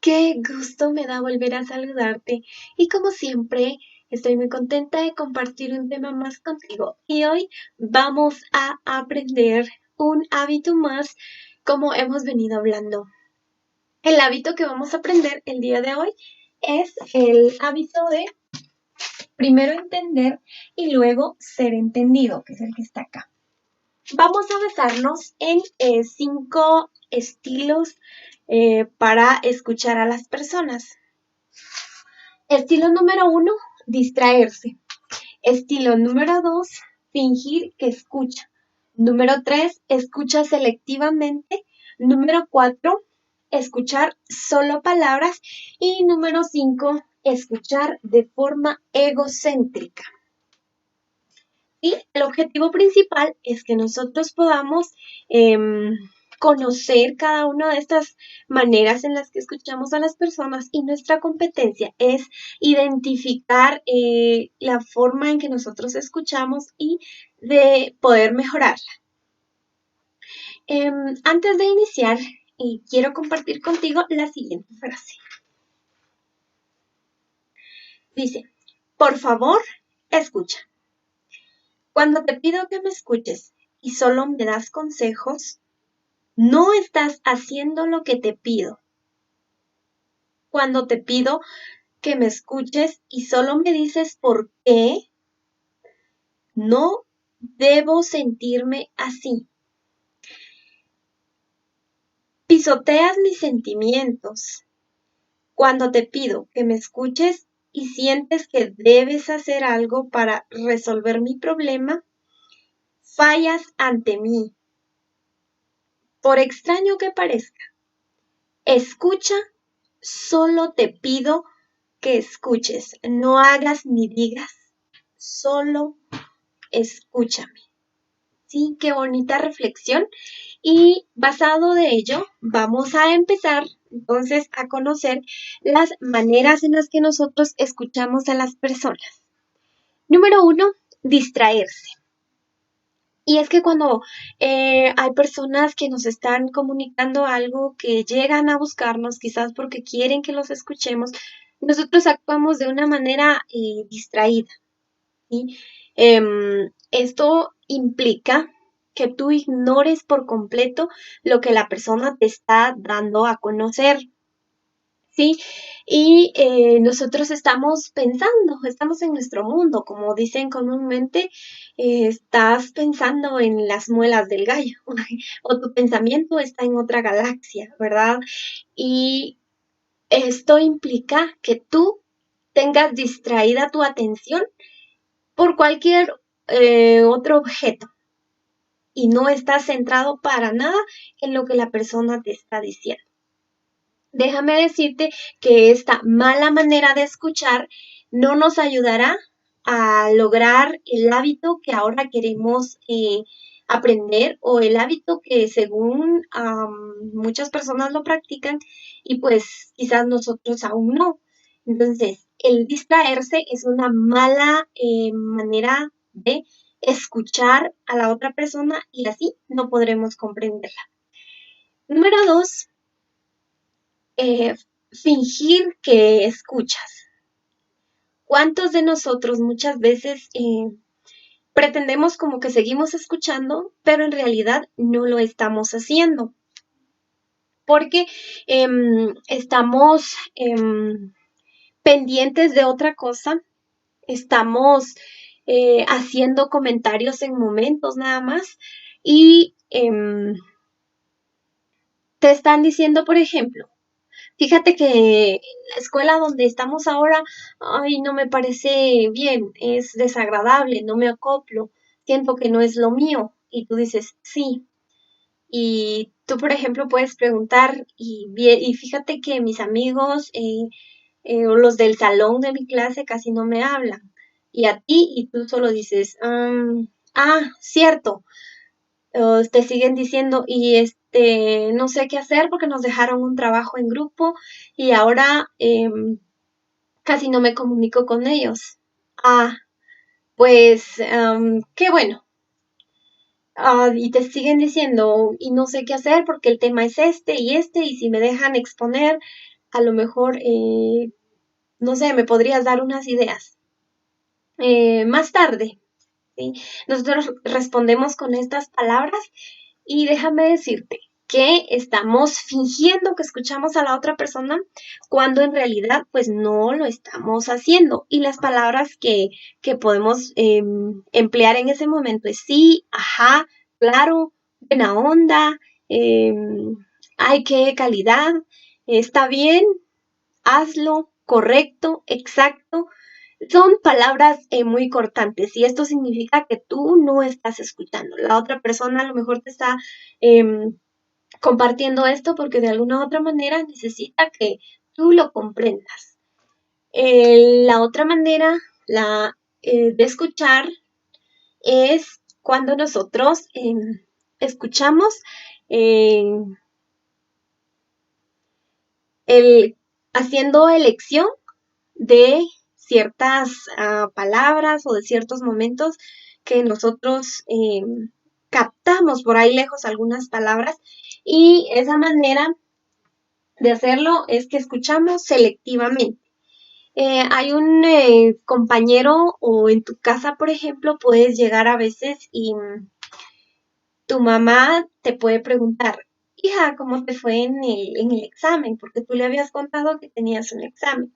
Qué gusto me da volver a saludarte y como siempre estoy muy contenta de compartir un tema más contigo y hoy vamos a aprender un hábito más como hemos venido hablando. El hábito que vamos a aprender el día de hoy es el hábito de primero entender y luego ser entendido, que es el que está acá. Vamos a basarnos en 5 estilos para escuchar a las personas. Estilo número 1, distraerse. Estilo número 2, fingir que escucha. Número 3, escucha selectivamente. Número 4, escuchar solo palabras. Y número 5, escuchar de forma egocéntrica. Y el objetivo principal es que nosotros podamos conocer cada una de estas maneras en las que escuchamos a las personas y nuestra competencia es identificar la forma en que nosotros escuchamos y de poder mejorarla. Antes de iniciar, quiero compartir contigo la siguiente frase. Dice, por favor, escucha. Cuando te pido que me escuches y solo me das consejos, no estás haciendo lo que te pido. Cuando te pido que me escuches y solo me dices por qué, no debo sentirme así. Pisoteas mis sentimientos. Cuando te pido que me escuches y sientes que debes hacer algo para resolver mi problema, fallas ante mí. Por extraño que parezca, escucha, solo te pido que escuches, no hagas ni digas, solo escúchame. Sí, qué bonita reflexión. Y basado de ello, vamos a empezar entonces a conocer las maneras en las que nosotros escuchamos a las personas. Número 1, distraerse. Y es que cuando hay personas que nos están comunicando algo, que llegan a buscarnos, quizás porque quieren que los escuchemos, nosotros actuamos de una manera distraída. ¿Sí? Esto implica que tú ignores por completo lo que la persona te está dando a conocer. ¿Sí? Y nosotros estamos pensando, estamos en nuestro mundo, como dicen comúnmente, estás pensando en las muelas del gallo, o tu pensamiento está en otra galaxia, ¿verdad? Y esto implica que tú tengas distraída tu atención por cualquier otro objeto y no estás centrado para nada en lo que la persona te está diciendo. Déjame decirte que esta mala manera de escuchar no nos ayudará a lograr el hábito que ahora queremos aprender o el hábito que según muchas personas lo practican y pues quizás nosotros aún no. Entonces, el distraerse es una mala manera de escuchar a la otra persona y así no podremos comprenderla. Número 2, fingir que escuchas. ¿Cuántos de nosotros muchas veces pretendemos como que seguimos escuchando, pero en realidad no lo estamos haciendo? Porque estamos pendientes de otra cosa, estamos haciendo comentarios en momentos nada más y te están diciendo, por ejemplo, fíjate que la escuela donde estamos ahora, ay, no me parece bien, es desagradable, no me acoplo, siento que no es lo mío. Y tú dices, sí. Y tú, por ejemplo, puedes preguntar, y fíjate que mis amigos o los del salón de mi clase casi no me hablan. Y a ti, y tú solo dices, cierto, te siguen diciendo y no sé qué hacer porque nos dejaron un trabajo en grupo y ahora casi no me comunico con ellos. Pues qué bueno. Y te siguen diciendo y no sé qué hacer porque el tema es y si me dejan exponer, a lo mejor, no sé, me podrías dar unas ideas. Más tarde, ¿sí? Nosotros respondemos con estas palabras y déjame decirte que estamos fingiendo que escuchamos a la otra persona cuando en realidad pues no lo estamos haciendo. Y las palabras que podemos emplear en ese momento es sí, ajá, claro, buena onda, ay, qué calidad, está bien, hazlo, correcto, exacto. Son palabras muy cortantes y esto significa que tú no estás escuchando. La otra persona a lo mejor te está compartiendo esto porque de alguna u otra manera necesita que tú lo comprendas. La otra manera de escuchar es cuando nosotros escuchamos eh, haciendo elección de ciertas palabras o de ciertos momentos que nosotros captamos por ahí lejos algunas palabras y esa manera de hacerlo es que escuchamos selectivamente. Hay un compañero o en tu casa, por ejemplo, puedes llegar a veces y tu mamá te puede preguntar, hija, ¿cómo te fue en el examen? Porque tú le habías contado que tenías un examen.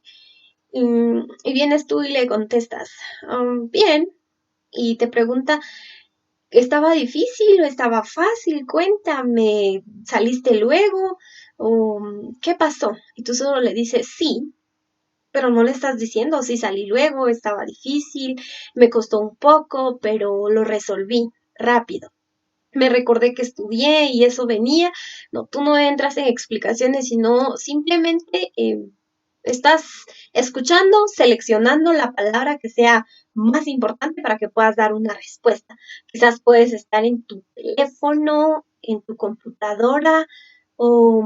Y vienes tú y le contestas, bien, y te pregunta, ¿estaba difícil o estaba fácil? Cuéntame, ¿saliste luego? ¿O qué pasó? Y tú solo le dices, sí, pero no le estás diciendo, sí, salí luego, estaba difícil, me costó un poco, pero lo resolví rápido. Me recordé que estudié y eso venía. No, tú no entras en explicaciones, sino simplemente estás escuchando, seleccionando la palabra que sea más importante para que puedas dar una respuesta. Quizás puedes estar en tu teléfono, en tu computadora o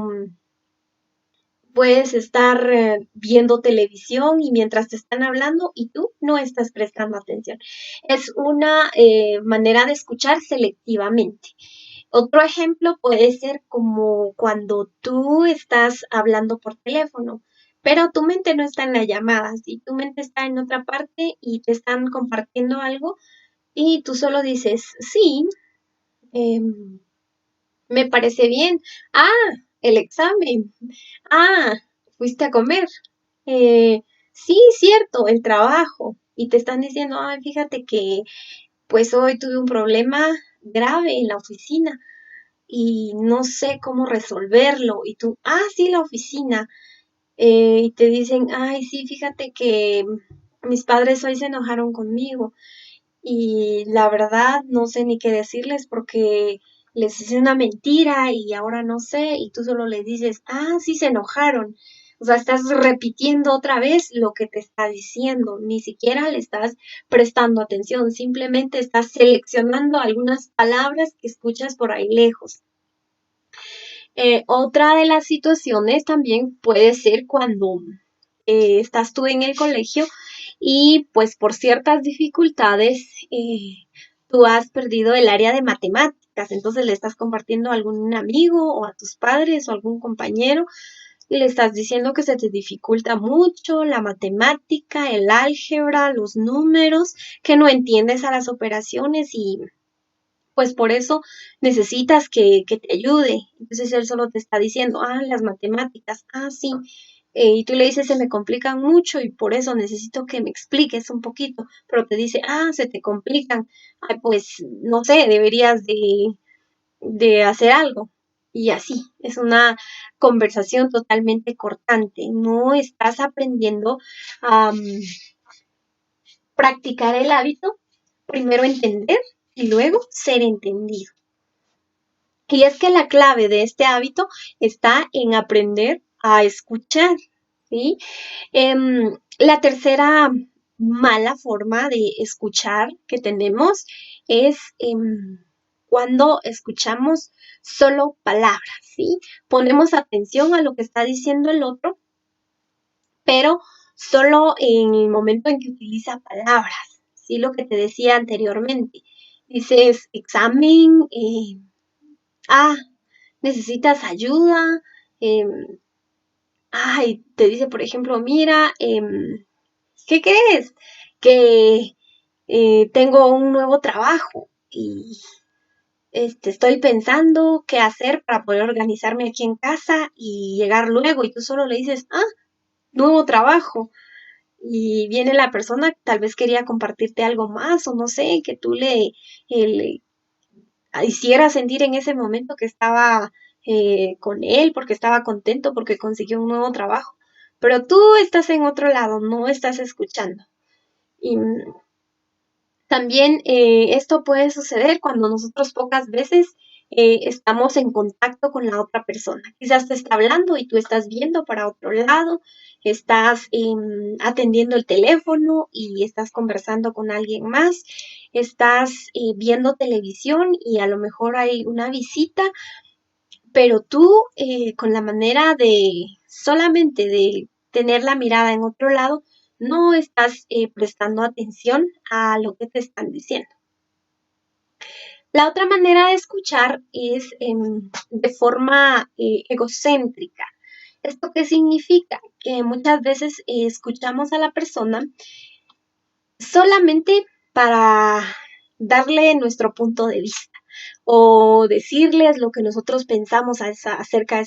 puedes estar viendo televisión y mientras te están hablando y tú no estás prestando atención. Es una manera de escuchar selectivamente. Otro ejemplo puede ser como cuando tú estás hablando por teléfono, pero tu mente no está en la llamada, ¿sí? Tu mente está en otra parte y te están compartiendo algo y tú solo dices, sí, eh, me parece bien. Ah, el examen. Ah, fuiste a comer. Sí, cierto, el trabajo. Y te están diciendo, ay, fíjate que pues hoy tuve un problema grave en la oficina y no sé cómo resolverlo. Y tú, sí, la oficina. Y te dicen, ay, sí, fíjate que mis padres hoy se enojaron conmigo y la verdad no sé ni qué decirles porque les hice una mentira y ahora no sé y tú solo les dices, sí, se enojaron. O sea, estás repitiendo otra vez lo que te está diciendo, ni siquiera le estás prestando atención, simplemente estás seleccionando algunas palabras que escuchas por ahí lejos. Otra de las situaciones también puede ser cuando estás tú en el colegio y pues por ciertas dificultades tú has perdido el área de matemáticas, entonces le estás compartiendo a algún amigo o a tus padres o a algún compañero y le estás diciendo que se te dificulta mucho la matemática, el álgebra, los números, que no entiendes a las operaciones y pues por eso necesitas que te ayude. Entonces él solo te está diciendo, las matemáticas, sí. Y tú le dices, se me complican mucho y por eso necesito que me expliques un poquito. Pero te dice, se te complican. Ay, pues no sé, deberías de hacer algo. Y así, es una conversación totalmente cortante. No estás aprendiendo a practicar el hábito, primero entender y luego ser entendido. Y es que la clave de este hábito está en aprender a escuchar, ¿sí? La tercera mala forma de escuchar que tenemos es cuando escuchamos solo palabras, ¿sí? Ponemos atención a lo que está diciendo el otro, pero solo en el momento en que utiliza palabras, ¿sí? Lo que te decía anteriormente. Dices examen, ah, necesitas ayuda, eh, ay, te dice, por ejemplo, mira, ¿qué crees? Que tengo un nuevo trabajo y estoy pensando qué hacer para poder organizarme aquí en casa y llegar luego. Y tú solo le dices, ah, nuevo trabajo. Y viene la persona, tal vez quería compartirte algo más o no sé, que tú le hiciera sentir en ese momento que estaba con él, porque estaba contento, porque consiguió un nuevo trabajo. Pero tú estás en otro lado, no estás escuchando. Y también esto puede suceder cuando nosotros pocas veces estamos en contacto con la otra persona. Quizás te está hablando y tú estás viendo para otro lado, estás atendiendo el teléfono y estás conversando con alguien más, estás viendo televisión y a lo mejor hay una visita, pero tú con la manera de solamente de tener la mirada en otro lado, no estás prestando atención a lo que te están diciendo. La otra manera de escuchar es de forma egocéntrica. ¿Esto qué significa? Que muchas veces escuchamos a la persona solamente para darle nuestro punto de vista o decirles lo que nosotros pensamos acerca de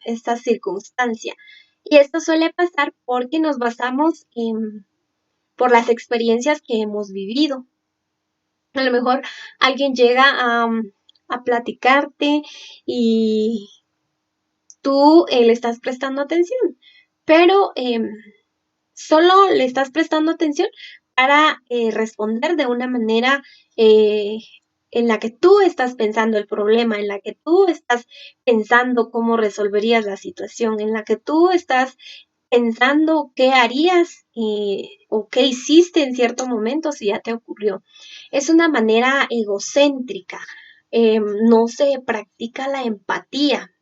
esa circunstancia. Y esto suele pasar porque nos basamos por las experiencias que hemos vivido. A lo mejor alguien llega a platicarte y tú le estás prestando atención, pero solo le estás prestando atención para responder de una manera eh, en la que tú estás pensando el problema, en la que tú estás pensando cómo resolverías la situación, en la que tú estás pensando qué harías o qué hiciste en cierto momento si ya te ocurrió. Es una manera egocéntrica. No se practica la empatía.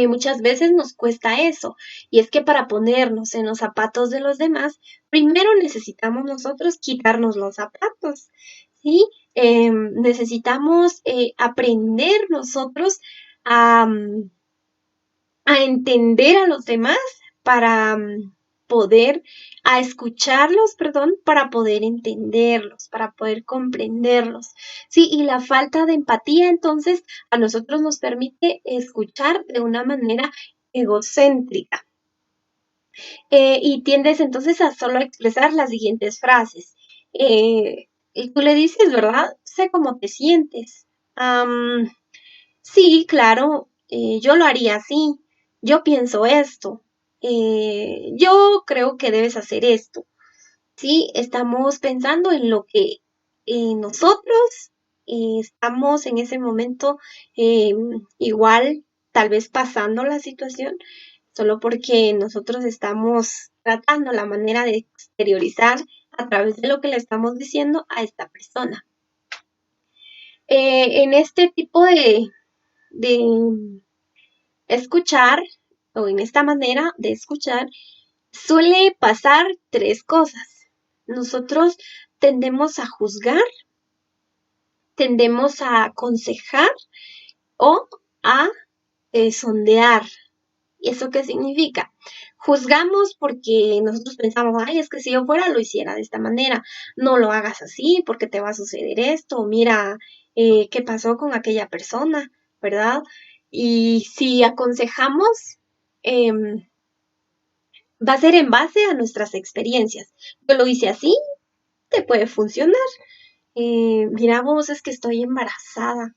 Muchas veces nos cuesta eso. Y es que para ponernos en los zapatos de los demás, primero necesitamos nosotros quitarnos los zapatos. ¿Sí? Necesitamos aprender nosotros a, a entender a los demás para poder, a escucharlos, perdón, para poder entenderlos, para poder comprenderlos. Sí, y la falta de empatía entonces a nosotros nos permite escuchar de una manera egocéntrica. Y tiendes entonces a solo expresar las siguientes frases. Y tú le dices, ¿verdad? Sé cómo te sientes. Sí, claro, yo lo haría así. Yo pienso esto. Yo creo que debes hacer esto. Sí, estamos pensando en lo que nosotros estamos en ese momento eh, igual, tal vez pasando la situación, solo porque nosotros estamos tratando la manera de exteriorizar a través de lo que le estamos diciendo a esta persona. En este tipo de escuchar, o en esta manera de escuchar, suele pasar tres cosas. Nosotros tendemos a juzgar, tendemos a aconsejar o a sondear. ¿Y eso qué significa? Juzgamos porque nosotros pensamos, ay, es que si yo fuera lo hiciera de esta manera, no lo hagas así porque te va a suceder esto, mira qué pasó con aquella persona, ¿verdad? Y si aconsejamos, eh, va a ser en base a nuestras experiencias. Yo lo hice así, te puede funcionar. Mira vos, es que estoy embarazada.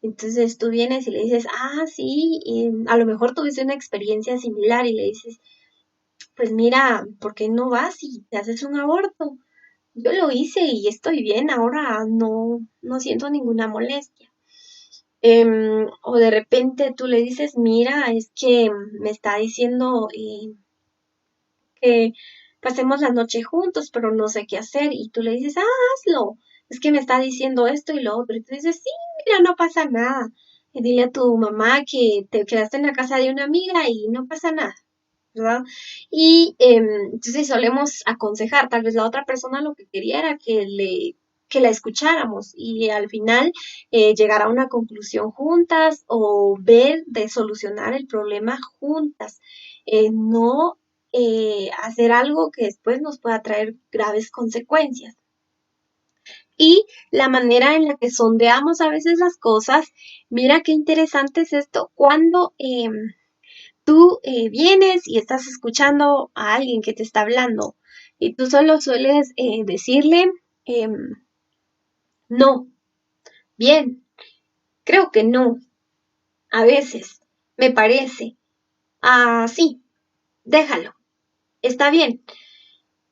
Entonces tú vienes y le dices, ah, sí, y a lo mejor tuviste una experiencia similar y le dices, pues mira, ¿por qué no vas y te haces un aborto? Yo lo hice y estoy bien, ahora no siento ninguna molestia. O de repente tú le dices, mira, es que me está diciendo que pasemos la noche juntos, pero no sé qué hacer. Y tú le dices, ah, hazlo. Es que me está diciendo esto y lo otro. Y tú dices, sí, mira, no pasa nada. Y dile a tu mamá que te quedaste en la casa de una amiga y no pasa nada, ¿verdad? Y entonces solemos aconsejar, tal vez la otra persona lo que quería era que la escucháramos y al final llegar a una conclusión juntas o ver de solucionar el problema juntas, no hacer algo que después nos pueda traer graves consecuencias. Y la manera en la que sondeamos a veces las cosas, mira qué interesante es esto, cuando tú vienes y estás escuchando a alguien que te está hablando y tú solo sueles decirle, no, bien, creo que no, a veces, me parece, sí, déjalo, está bien.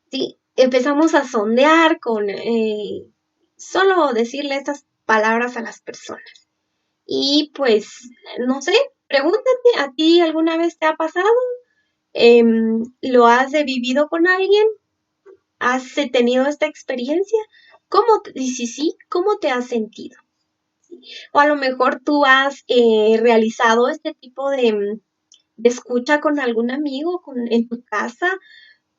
Sí, empezamos a sondear con solo decirle estas palabras a las personas. Y pues, no sé, pregúntate, ¿a ti alguna vez te ha pasado? ¿Lo has vivido con alguien? ¿Has tenido esta experiencia? Y si sí, ¿cómo te has sentido? O a lo mejor tú has realizado este tipo de escucha con algún amigo en tu casa,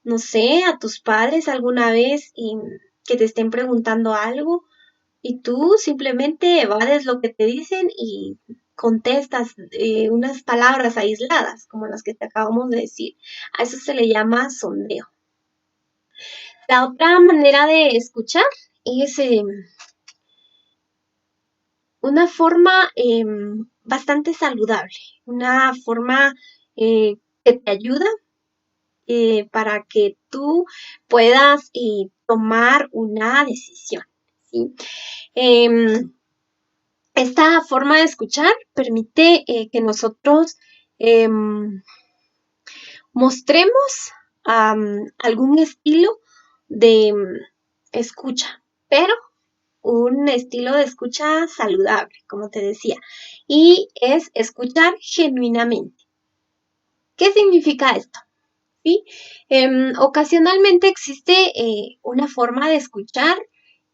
no sé, a tus padres alguna vez que te estén preguntando algo y tú simplemente evades lo que te dicen y contestas unas palabras aisladas, como las que te acabamos de decir. A eso se le llama sondeo. La otra manera de escuchar es una forma bastante saludable, una forma que te ayuda para que tú puedas tomar una decisión. ¿Sí? Esta forma de escuchar permite que nosotros mostremos algún estilo de escucha, pero un estilo de escucha saludable, como te decía, y es escuchar genuinamente. ¿Qué significa esto? ¿Sí? Ocasionalmente existe una forma de escuchar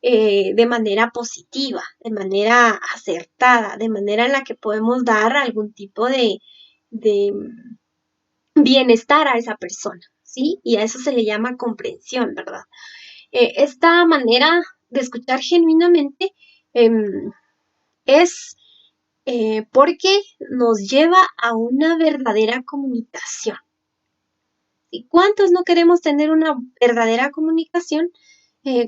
de manera positiva, de manera acertada, de manera en la que podemos dar algún tipo de bienestar a esa persona, ¿sí? Y a eso se le llama comprensión, ¿verdad? Esta manera de escuchar genuinamente es porque nos lleva a una verdadera comunicación. ¿Y cuántos no queremos tener una verdadera comunicación?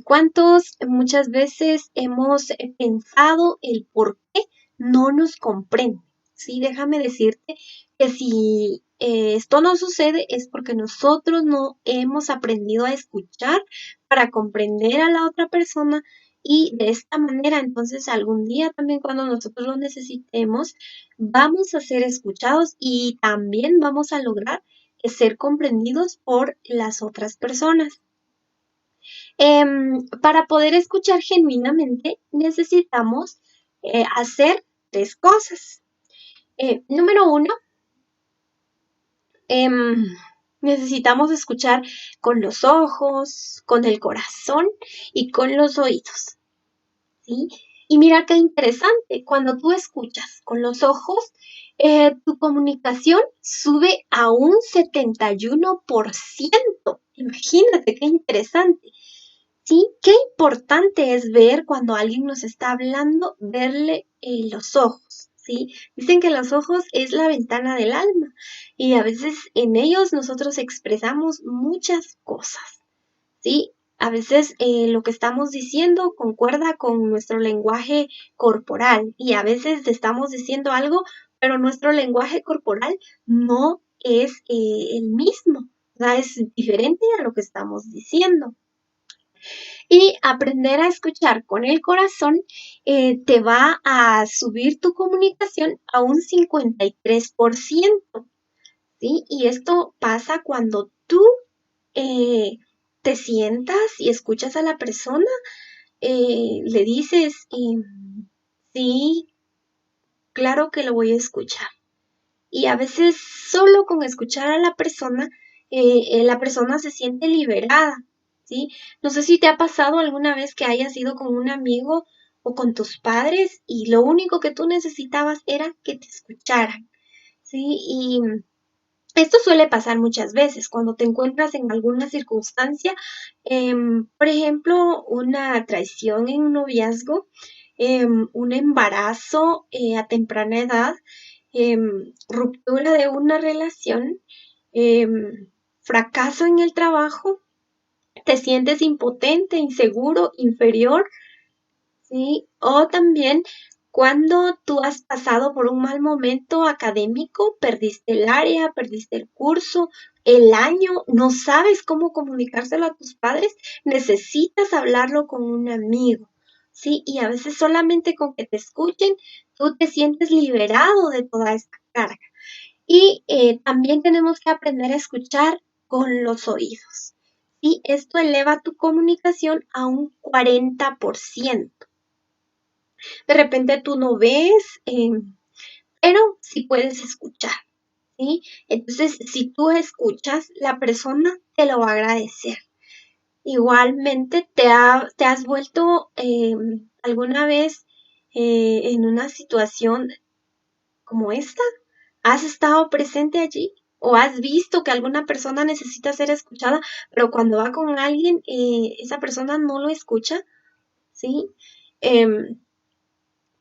¿Cuántos muchas veces hemos pensado el por qué no nos comprenden? Sí, déjame decirte que si esto no sucede es porque nosotros no hemos aprendido a escuchar para comprender a la otra persona y de esta manera entonces algún día también cuando nosotros lo necesitemos vamos a ser escuchados y también vamos a lograr ser comprendidos por las otras personas. Para poder escuchar genuinamente necesitamos hacer tres cosas. Número uno, necesitamos escuchar con los ojos, con el corazón y con los oídos. ¿Sí? Y mira qué interesante, cuando tú escuchas con los ojos, tu comunicación sube a un 71%. Imagínate qué interesante. ¿Sí? Qué importante es ver cuando alguien nos está hablando, verle los ojos. ¿Sí? Dicen que los ojos es la ventana del alma y a veces en ellos nosotros expresamos muchas cosas. ¿Sí? A veces lo que estamos diciendo concuerda con nuestro lenguaje corporal y a veces estamos diciendo algo, pero nuestro lenguaje corporal no es el mismo, o sea, es diferente a lo que estamos diciendo. Y aprender a escuchar con el corazón te va a subir tu comunicación a un 53%. ¿Sí? Y esto pasa cuando tú te sientas y escuchas a la persona, le dices, sí, claro que lo voy a escuchar. Y a veces solo con escuchar a la persona se siente liberada, ¿sí? No sé si te ha pasado alguna vez que hayas ido con un amigo o con tus padres y lo único que tú necesitabas era que te escucharan, ¿sí? Esto suele pasar muchas veces cuando te encuentras en alguna circunstancia, por ejemplo, una traición en un noviazgo, un embarazo a temprana edad, ruptura de una relación, fracaso en el trabajo, te sientes impotente, inseguro, inferior, ¿sí? O también cuando tú has pasado por un mal momento académico, perdiste el área, perdiste el curso, el año, no sabes cómo comunicárselo a tus padres, necesitas hablarlo con un amigo, ¿sí? Y a veces solamente con que te escuchen, tú te sientes liberado de toda esta carga. Y también tenemos que aprender a escuchar con los oídos. Y esto eleva tu comunicación a un 40%. De repente tú no ves, pero sí puedes escuchar, ¿sí? Entonces, si tú escuchas, la persona te lo va a agradecer. Igualmente, te has vuelto alguna vez en una situación como esta. ¿Has estado presente allí? ¿O has visto que alguna persona necesita ser escuchada, pero cuando va con alguien, esa persona no lo escucha? ¿Sí? Em,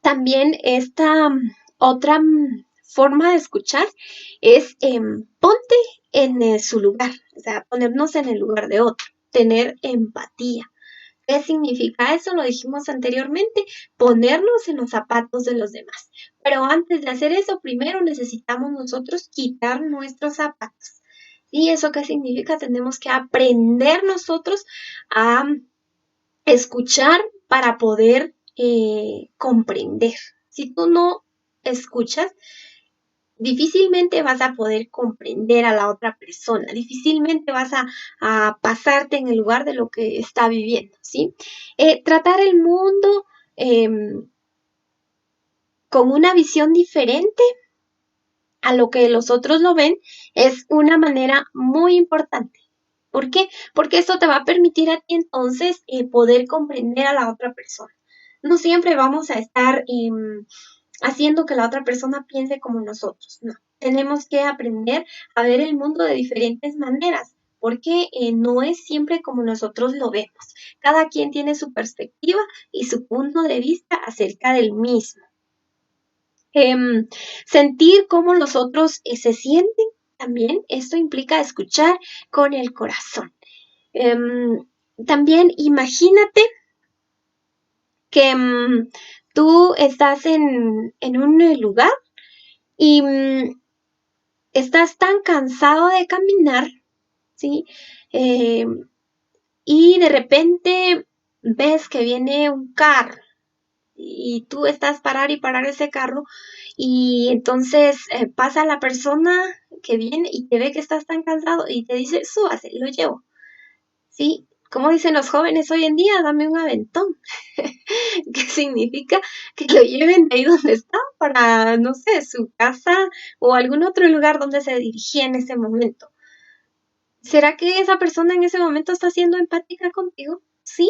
También esta otra forma de escuchar es ponte en su lugar, o sea, ponernos en el lugar de otro, tener empatía. ¿Qué significa eso? Lo dijimos anteriormente, ponernos en los zapatos de los demás. Pero antes de hacer eso, primero necesitamos nosotros quitar nuestros zapatos. ¿Y eso qué significa? Tenemos que aprender nosotros a escuchar para poder comprender. Si tú no escuchas, difícilmente vas a poder comprender a la otra persona, difícilmente vas a pasarte en el lugar de lo que está viviendo, ¿sí? Tratar el mundo eh, con una visión diferente a lo que los otros lo ven es una manera muy importante. ¿Por qué? Porque esto te va a permitir a ti entonces poder comprender a la otra persona. No siempre vamos a estar haciendo que la otra persona piense como nosotros, no. Tenemos que aprender a ver el mundo de diferentes maneras, porque no es siempre como nosotros lo vemos. Cada quien tiene su perspectiva y su punto de vista acerca del mismo. Sentir cómo los otros se sienten también, esto implica escuchar con el corazón. También imagínate que tú estás en un lugar y estás tan cansado de caminar, ¿sí? Eh, y de repente ves que viene un carro y tú estás parar y parar ese carro y entonces pasa la persona que viene y te ve que estás tan cansado y te dice, súbase, lo llevo, ¿sí? Como dicen los jóvenes hoy en día, dame un aventón. ¿Qué significa? Que lo lleven de ahí donde está para, no sé, su casa o algún otro lugar donde se dirigía en ese momento. ¿Será que esa persona en ese momento está siendo empática contigo? Sí.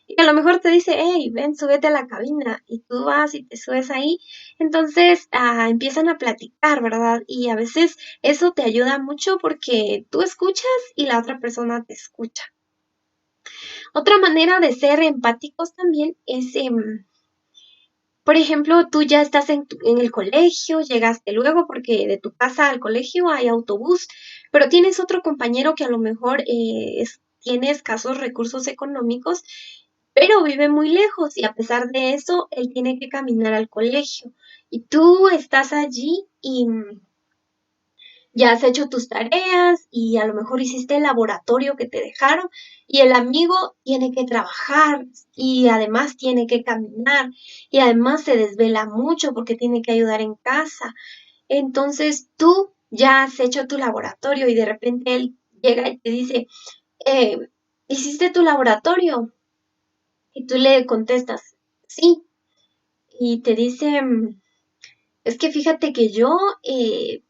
Y a lo mejor te dice, hey, ven, súbete a la cabina. Y tú vas y te subes ahí. Entonces empiezan a platicar, ¿verdad? Y a veces eso te ayuda mucho porque tú escuchas y la otra persona te escucha. Otra manera de ser empáticos también es por ejemplo, tú ya estás en el colegio, llegaste luego porque de tu casa al colegio hay autobús, pero tienes otro compañero que a lo mejor tiene escasos recursos económicos, pero vive muy lejos y a pesar de eso, él tiene que caminar al colegio. Y tú estás allí y ya has hecho tus tareas y a lo mejor hiciste el laboratorio que te dejaron y el amigo tiene que trabajar y además tiene que caminar y además se desvela mucho porque tiene que ayudar en casa. Entonces tú ya has hecho tu laboratorio y de repente él llega y te dice, eh, ¿hiciste tu laboratorio? Y tú le contestas, sí. Y te dice, es que fíjate que yo,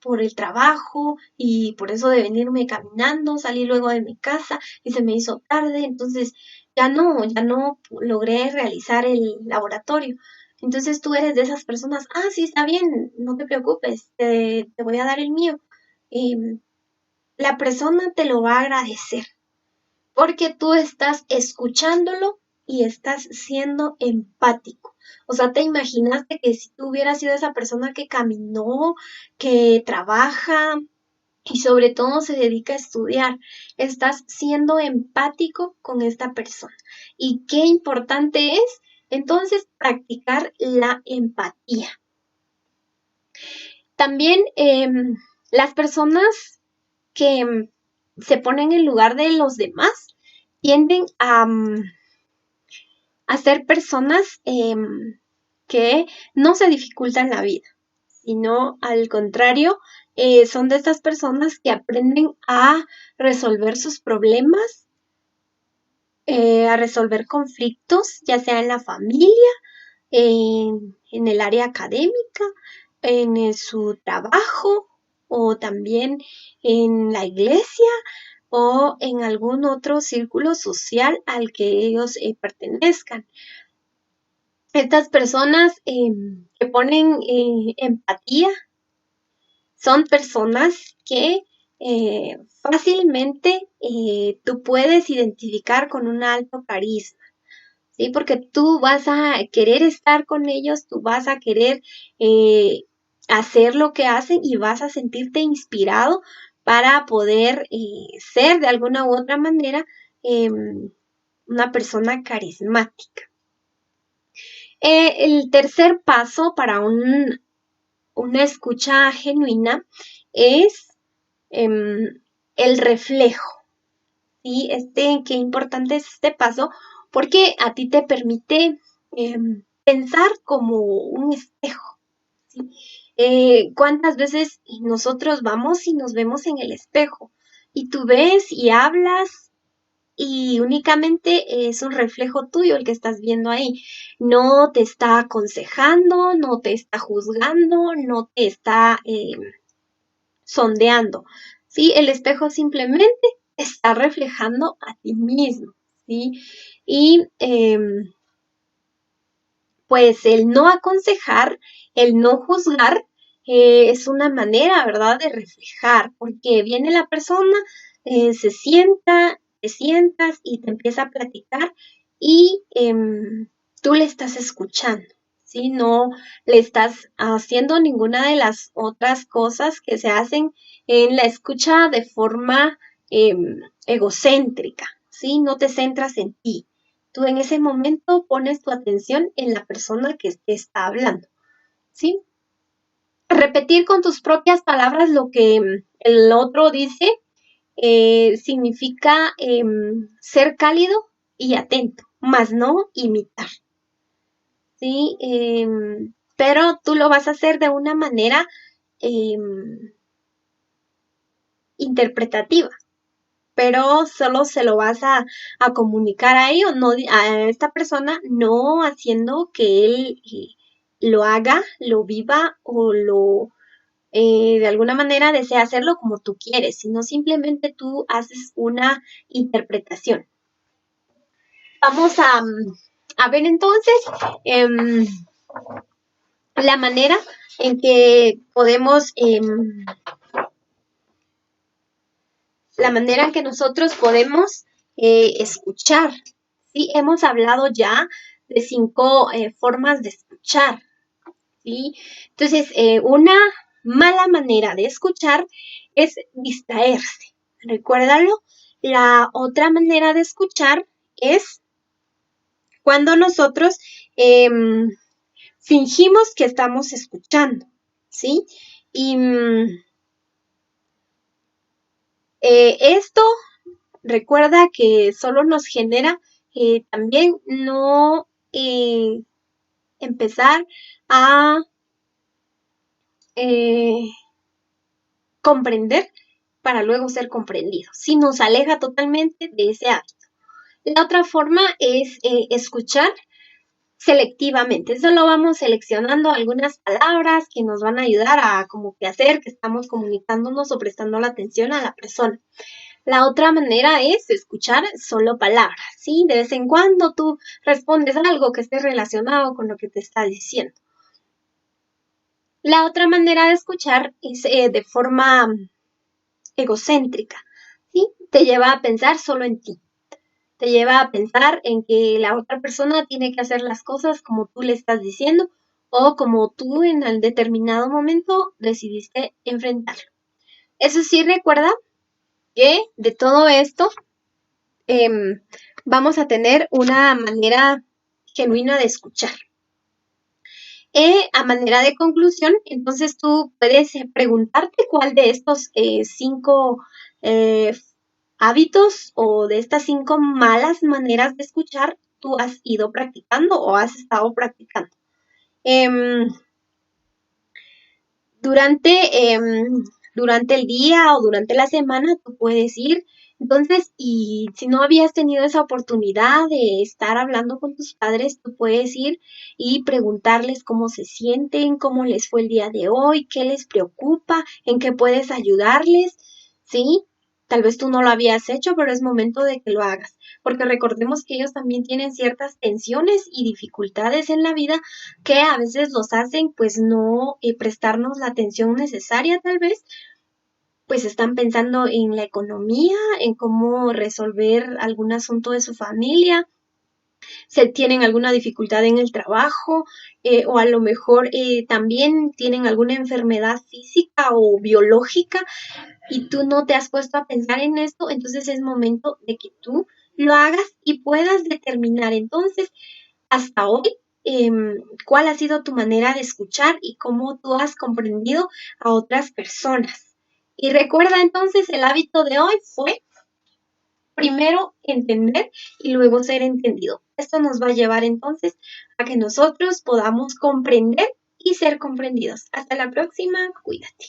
por el trabajo y por eso de venirme caminando, salí luego de mi casa y se me hizo tarde, entonces ya no logré realizar el laboratorio. Entonces tú eres de esas personas, sí, está bien, no te preocupes, te voy a dar el mío. la persona te lo va a agradecer porque tú estás escuchándolo y estás siendo empático. O sea, te imaginaste que si tú hubieras sido esa persona que caminó, que trabaja y sobre todo se dedica a estudiar, estás siendo empático con esta persona. Y qué importante es entonces practicar la empatía. También las personas que se ponen en lugar de los demás tienden a ser personas que no se dificultan la vida, sino al contrario, son de estas personas que aprenden a resolver sus problemas, a resolver conflictos, ya sea en la familia, en el área académica, en su trabajo o también en la iglesia o en algún otro círculo social al que ellos pertenezcan. Estas personas que ponen empatía son personas que fácilmente tú puedes identificar con un alto carisma. ¿Sí? Porque tú vas a querer estar con ellos, tú vas a querer hacer lo que hacen y vas a sentirte inspirado para poder ser de alguna u otra manera una persona carismática. El tercer paso para una escucha genuina es el reflejo. ¿Sí? Qué importante es este paso porque a ti te permite pensar como un espejo. ¿Sí? ¿Cuántas veces nosotros vamos y nos vemos en el espejo? Y tú ves y hablas y únicamente es un reflejo tuyo el que estás viendo ahí. No te está aconsejando, no te está juzgando, no te está sondeando. ¿Sí? El espejo simplemente está reflejando a ti mismo. ¿Sí? Y pues el no aconsejar, el no juzgar, es una manera, ¿verdad?, de reflejar, porque viene la persona, se sienta, te sientas y te empieza a platicar y tú le estás escuchando, ¿sí? No le estás haciendo ninguna de las otras cosas que se hacen en la escucha de forma egocéntrica, ¿sí? No te centras en ti. Tú en ese momento pones tu atención en la persona que te está hablando, ¿sí? Repetir con tus propias palabras lo que el otro dice significa ser cálido y atento, más no imitar, ¿sí? Pero tú lo vas a hacer de una manera interpretativa, pero solo se lo vas a comunicar a ellos, no, a esta persona, no haciendo que él lo haga, lo viva o lo de alguna manera desea hacerlo como tú quieres, sino simplemente tú haces una interpretación. Vamos a ver entonces la manera en que podemos la manera en que nosotros podemos escuchar. ¿Sí? Hemos hablado ya de 5 formas de escuchar. ¿Sí? Entonces, una mala manera de escuchar es distraerse. Recuérdalo. La otra manera de escuchar es cuando nosotros fingimos que estamos escuchando. ¿Sí? Y esto recuerda que solo nos genera también no empezar a comprender para luego ser comprendido, si nos aleja totalmente de ese hábito. La otra forma es escuchar selectivamente. Solo vamos seleccionando algunas palabras que nos van a ayudar a como que hacer que estamos comunicándonos o prestando la atención a la persona. La otra manera es escuchar solo palabras, ¿sí? De vez en cuando tú respondes algo que esté relacionado con lo que te está diciendo. La otra manera de escuchar es de forma egocéntrica, ¿sí? Te lleva a pensar solo en ti. Te lleva a pensar en que la otra persona tiene que hacer las cosas como tú le estás diciendo o como tú en el determinado momento decidiste enfrentarlo. Eso sí, recuerda que de todo esto vamos a tener una manera genuina de escuchar. A manera de conclusión, entonces tú puedes preguntarte cuál de estos 5 hábitos o de estas 5 malas maneras de escuchar tú has ido practicando o has estado practicando. Durante, durante el día o durante la semana tú puedes ir. Entonces, y si no habías tenido esa oportunidad de estar hablando con tus padres, tú puedes ir y preguntarles cómo se sienten, cómo les fue el día de hoy, qué les preocupa, en qué puedes ayudarles, ¿sí? Tal vez tú no lo habías hecho, pero es momento de que lo hagas, porque recordemos que ellos también tienen ciertas tensiones y dificultades en la vida que a veces los hacen pues no prestarnos la atención necesaria tal vez, pues están pensando en la economía, en cómo resolver algún asunto de su familia, se tienen alguna dificultad en el trabajo o a lo mejor también tienen alguna enfermedad física o biológica y tú no te has puesto a pensar en esto, entonces es momento de que tú lo hagas y puedas determinar entonces hasta hoy cuál ha sido tu manera de escuchar y cómo tú has comprendido a otras personas. Y recuerda entonces, el hábito de hoy fue primero entender y luego ser entendido. Esto nos va a llevar entonces a que nosotros podamos comprender y ser comprendidos. Hasta la próxima, cuídate.